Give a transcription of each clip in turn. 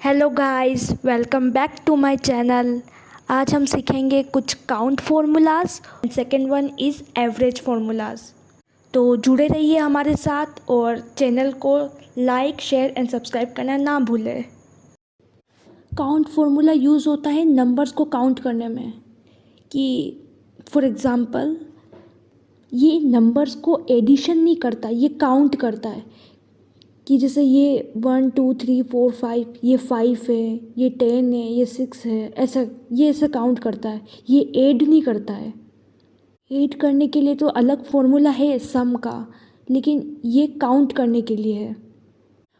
Hello guys, welcome back to my channel. आज हम सीखेंगे कुछ count formulas. Second one is average formulas. तो जुड़े रहिए हमारे साथ और चैनल को लाइक, शेयर एंड सब्सक्राइब करना ना भूलें। काउंट फार्मूला यूज़ होता है नंबर्स को काउंट करने में, कि फॉर एग्ज़ाम्पल ये नंबर्स को एडिशन नहीं करता, ये काउंट करता है। कि जैसे ये 1 2 3 4 5, ये 5 है, ये 10 है, ये 6 है, ऐसा ये ऐसा काउंट करता है। ये ऐड नहीं करता है। ऐड करने के लिए तो अलग फॉर्मूला है सम का, लेकिन ये काउंट करने के लिए है।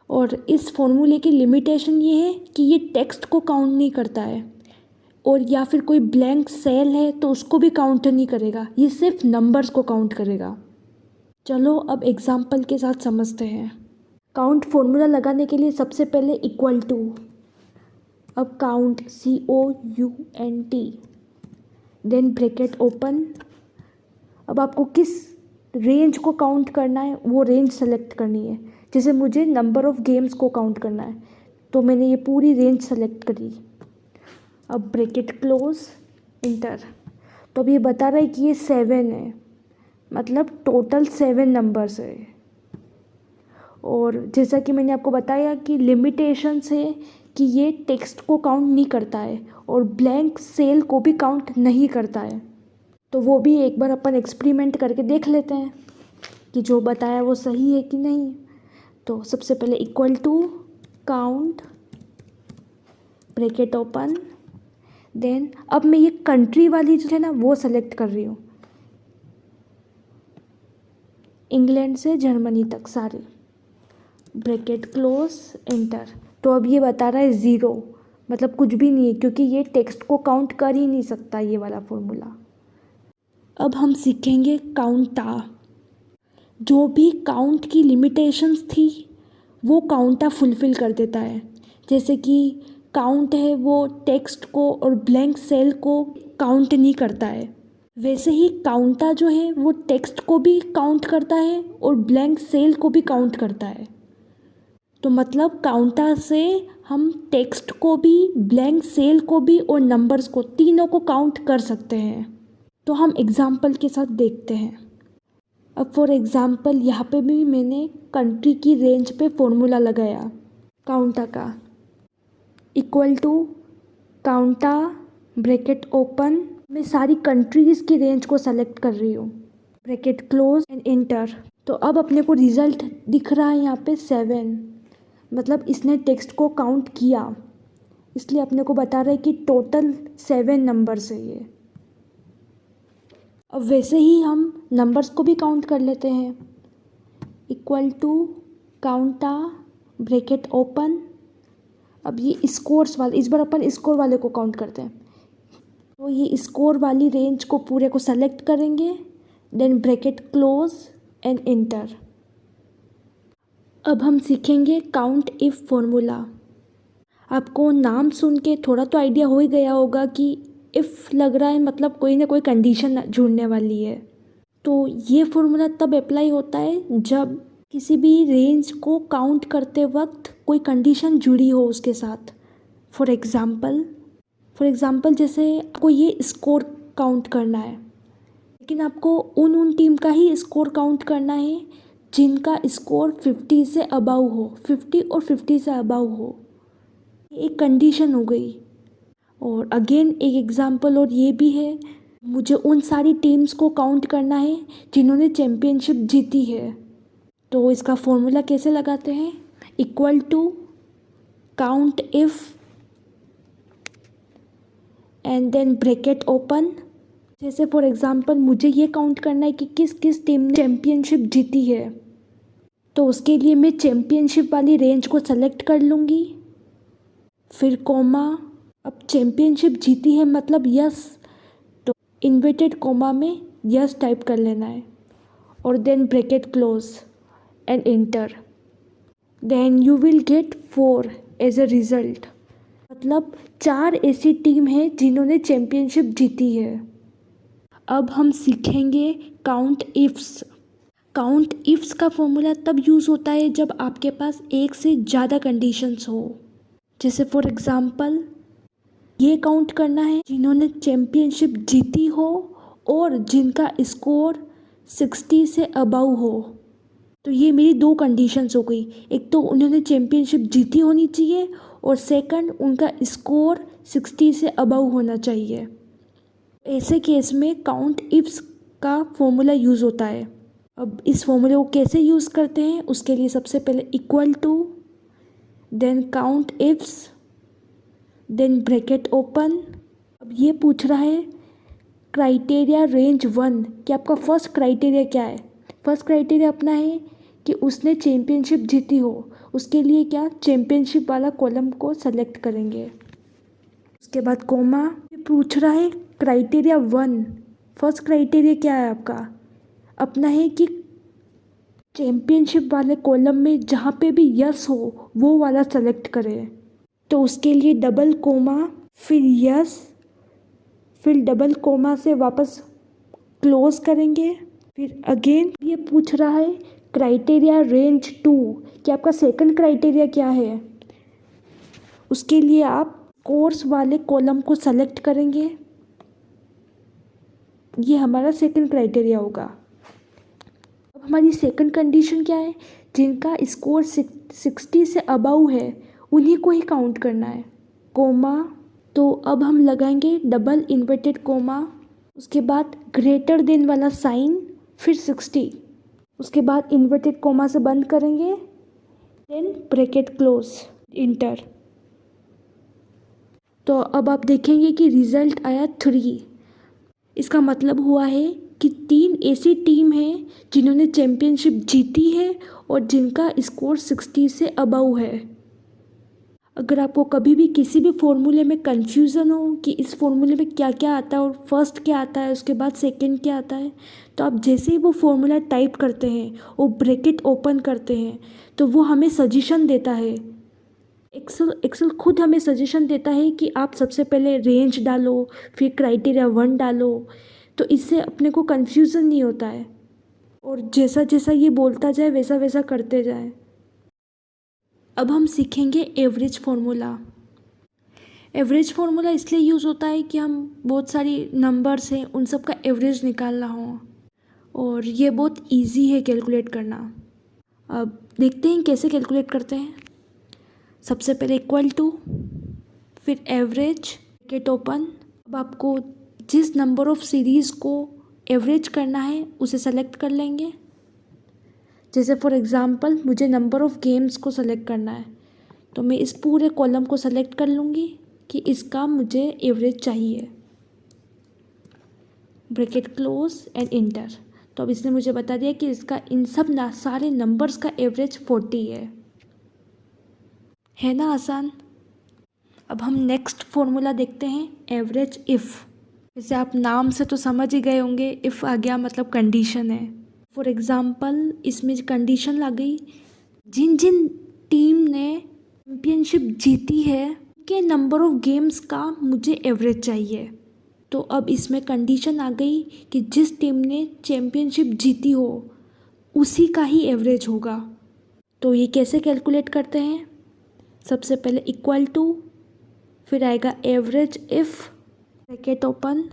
और इस फॉर्मूले की लिमिटेशन ये है कि ये टेक्स्ट को काउंट नहीं करता है, और या फिर कोई ब्लैंक सेल है तो उसको भी काउंट नहीं करेगा, ये सिर्फ नंबर्स को काउंट करेगा। चलो अब एग्जाम्पल के साथ समझते हैं। काउंट फॉर्मूला लगाने के लिए सबसे पहले इक्वल टू, अब count COUNT, then bracket open. अब आपको किस रेंज को काउंट करना है वो रेंज सेलेक्ट करनी है। जैसे मुझे नंबर ऑफ़ गेम्स को काउंट करना है तो मैंने ये पूरी रेंज सेलेक्ट करी। अब ब्रैकेट क्लोज, इंटर। तो अब ये बता रहा है कि ये 7 है, मतलब टोटल 7 नंबर्स है। और जैसा कि मैंने आपको बताया कि लिमिटेशंस है कि ये टेक्स्ट को काउंट नहीं करता है और ब्लैंक सेल को भी काउंट नहीं करता है। तो वो भी एक बार अपन एक्सपेरिमेंट करके देख लेते हैं कि जो बताया वो सही है कि नहीं। तो सबसे पहले equal to count, bracket open, then अब मैं ये कंट्री वाली जो है ना वो सेलेक्ट कर रही हूँ, इंग्लैंड से जर्मनी तक सारे, ब्रैकेट क्लोज, एंटर। तो अब ये बता रहा है 0, मतलब कुछ भी नहीं है, क्योंकि ये टेक्स्ट को काउंट कर ही नहीं सकता ये वाला फॉर्मूला। अब हम सीखेंगे काउंटा। जो भी काउंट की लिमिटेशंस थी वो काउंटा फुलफ़िल कर देता है। जैसे कि काउंट है वो टेक्स्ट को और ब्लैंक सेल को काउंट नहीं करता है, वैसे ही काउंटा जो है वो टेक्स्ट को भी काउंट करता है और ब्लैंक सेल को भी काउंट करता है। तो मतलब काउंटा से हम टेक्स्ट को भी, ब्लैंक सेल को भी और नंबर्स को, तीनों को काउंट कर सकते हैं। तो हम एग्जाम्पल के साथ देखते हैं। अब फॉर एग्जाम्पल यहाँ पे भी मैंने कंट्री की रेंज पे फॉर्मूला लगाया काउंटा का, इक्वल टू काउंटा, ब्रैकेट ओपन। मैं सारी कंट्रीज़ की रेंज को सेलेक्ट कर रही हूँ, ब्रैकेट क्लोज एंड इंटर। तो अब अपने को रिज़ल्ट दिख रहा है यहाँ पे 7, मतलब इसने टेक्स्ट को काउंट किया, इसलिए अपने को बता रहा है कि टोटल 7 नंबर्स है ये। अब वैसे ही हम नंबर्स को भी काउंट कर लेते हैं, इक्वल टू काउंटा, ब्रैकेट ओपन। अब ये स्कोर्स वाले, इस बार अपन स्कोर वाले को काउंट करते हैं। तो ये स्कोर वाली रेंज को पूरे को सेलेक्ट करेंगे, then bracket close and enter. अब हम सीखेंगे काउंट इफ़ फॉर्मूला। आपको नाम सुन के थोड़ा तो आइडिया हो ही गया होगा कि इफ़ लग रहा है मतलब कोई ना कोई कंडीशन जुड़ने वाली है। तो ये फॉर्मूला तब अप्लाई होता है जब किसी भी रेंज को काउंट करते वक्त कोई कंडीशन जुड़ी हो उसके साथ। फॉर एग्ज़ाम्पल जैसे आपको ये स्कोर काउंट करना है, लेकिन आपको उन टीम का ही स्कोर काउंट करना है जिनका स्कोर 50 से अबव हो, 50 और 50 से अबव हो। एक कंडीशन हो गई। और अगेन एक एग्जांपल और ये भी है, मुझे उन सारी टीम्स को काउंट करना है जिन्होंने चैम्पियनशिप जीती है। तो इसका फॉर्मूला कैसे लगाते हैं, equal to count if and then bracket open. जैसे फॉर एग्जांपल मुझे ये काउंट करना है कि किस किस टीम ने चैम्पियनशिप जीती है, तो उसके लिए मैं चैम्पियनशिप वाली रेंज को सेलेक्ट कर लूँगी, फिर कोमा। अब चैम्पियनशिप जीती है मतलब यस, तो इन्वर्टेड कोमा में यस टाइप कर लेना है, और then bracket close and enter. Then you will get 4 as a result, मतलब 4 ऐसी टीम है जिन्होंने चैम्पियनशिप जीती है। अब हम सीखेंगे काउंट इफ्स। काउंट इफ्स का फॉर्मूला तब यूज़ होता है जब आपके पास एक से ज़्यादा कंडीशंस हो। जैसे फॉर एग्ज़ाम्पल ये काउंट करना है जिन्होंने चैम्पियनशिप जीती हो और जिनका स्कोर 60 से अबव हो। तो ये मेरी दो कंडीशंस हो गई, एक तो उन्होंने चैम्पियनशिप जीती होनी चाहिए और सेकंड उनका स्कोर 60 से अबव होना चाहिए। ऐसे केस में काउंट इफ्स का फॉर्मूला यूज़ होता है। अब इस फॉर्मूले को कैसे यूज़ करते हैं, उसके लिए सबसे पहले equal to, then count ifs, then bracket open. अब ये पूछ रहा है क्राइटेरिया रेंज 1 कि आपका फर्स्ट क्राइटेरिया क्या है। फर्स्ट क्राइटेरिया अपना है कि उसने चैम्पियनशिप जीती हो। उसके लिए क्या, चैम्पियनशिप वाला कॉलम को सेलेक्ट करेंगे। उसके बाद कोमा। ये पूछ रहा है क्राइटेरिया 1, फर्स्ट क्राइटेरिया क्या है आपका, अपना है कि चैम्पियनशिप वाले कॉलम में जहाँ पे भी यस हो वो वाला सेलेक्ट करें। तो उसके लिए डबल कोमा, फिर यस, फिर डबल कोमा से वापस क्लोज करेंगे। फिर अगेन ये पूछ रहा है क्राइटेरिया रेंज 2 कि आपका सेकंड क्राइटेरिया क्या है। उसके लिए आप कोर्स वाले कॉलम को सेलेक्ट करेंगे, ये हमारा सेकंड क्राइटेरिया होगा। अब हमारी सेकंड कंडीशन क्या है, जिनका स्कोर 60 से अबव है उन्हीं को ही काउंट करना है। कोमा, तो अब हम लगाएंगे डबल इन्वर्टेड कोमा, उसके बाद ग्रेटर देन वाला साइन, फिर 60, उसके बाद इन्वर्टेड कोमा से बंद करेंगे, देन ब्रैकेट क्लोज, इंटर। तो अब आप देखेंगे कि रिज़ल्ट आया 3। इसका मतलब हुआ है कि 3 ऐसी टीम है जिन्होंने चैम्पियनशिप जीती है और जिनका स्कोर 60 से अबव है। अगर आपको कभी भी किसी भी फॉर्मूले में कन्फ्यूज़न हो कि इस फॉर्मूले में क्या क्या आता है और फर्स्ट क्या आता है, उसके बाद सेकंड क्या आता है, तो आप जैसे ही वो फॉर्मूला टाइप करते हैं, वो ब्रैकेट ओपन करते हैं, तो वो हमें सजेशन देता है। एक्सेल खुद हमें सजेशन देता है कि आप सबसे पहले रेंज डालो, फिर क्राइटेरिया 1 डालो, तो इससे अपने को कन्फ्यूज़न नहीं होता है और जैसा जैसा ये बोलता जाए वैसा वैसा करते जाए। अब हम सीखेंगे एवरेज फार्मूला। एवरेज फार्मूला इसलिए यूज़ होता है कि हम बहुत सारी नंबर्स हैं उन सब का एवरेज निकालना हो, और ये बहुत इजी है कैलकुलेट करना। अब देखते हैं कैसे कैलकुलेट करते हैं। सबसे पहले इक्वल टू, फिर एवरेज, ब्रैकेट ओपन। अब आपको जिस नंबर ऑफ सीरीज़ को एवरेज करना है उसे सेलेक्ट कर लेंगे। जैसे फॉर एग्ज़ाम्पल मुझे नंबर ऑफ़ गेम्स को सेलेक्ट करना है, तो मैं इस पूरे कॉलम को सेलेक्ट कर लूँगी कि इसका मुझे एवरेज चाहिए, ब्रैकेट क्लोज एंड इंटर। तो अब इसने मुझे बता दिया कि इसका इन सब सारे नंबर्स का एवरेज 40 है ना आसान। अब हम नेक्स्ट फॉर्मूला देखते हैं, एवरेज इफ़। जैसे आप नाम से तो समझ ही गए होंगे, इफ़ आ गया मतलब कंडीशन है। फॉर एग्ज़ाम्पल इसमें कंडीशन लग गई, जिन जिन टीम ने चैम्पियनशिप जीती है के नंबर ऑफ़ गेम्स का मुझे एवरेज चाहिए। तो अब इसमें कंडीशन आ गई कि जिस टीम ने चैम्पियनशिप जीती हो उसी का ही एवरेज होगा। तो ये कैसे कैलकुलेट करते हैं, सबसे पहले इक्वल टू, फिर आएगा एवरेज इफ़, ब्रैकेट ओपन।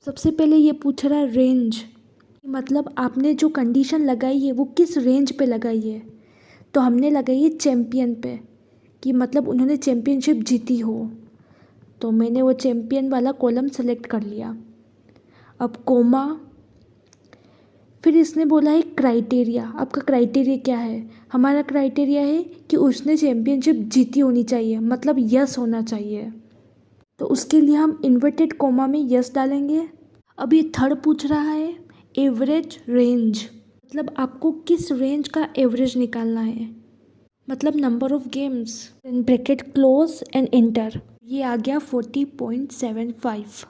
सबसे पहले ये पूछ रहा है रेंज, मतलब आपने जो कंडीशन लगाई है वो किस रेंज पे लगाई है। तो हमने लगाई है चैम्पियन पे, कि मतलब उन्होंने चैम्पियनशिप जीती हो, तो मैंने वो चैम्पियन वाला कॉलम सेलेक्ट कर लिया। अब कोमा, फिर इसने बोला है क्राइटेरिया। आपका क्राइटेरिया क्या है, हमारा क्राइटेरिया है कि उसने चैम्पियनशिप जीती होनी चाहिए, मतलब यस होना चाहिए। तो उसके लिए हम इन्वर्टेड कोमा में यस डालेंगे। अब ये थर्ड पूछ रहा है एवरेज रेंज, मतलब आपको किस रेंज का एवरेज निकालना है, मतलब number of games. Then bracket close and enter. ये आ गया 40.75,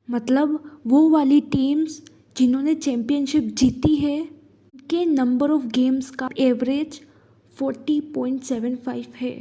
मतलब वो वाली टीम्स जिन्होंने चैम्पियनशिप जीती है के नंबर ऑफ़ गेम्स का एवरेज 40.75 है।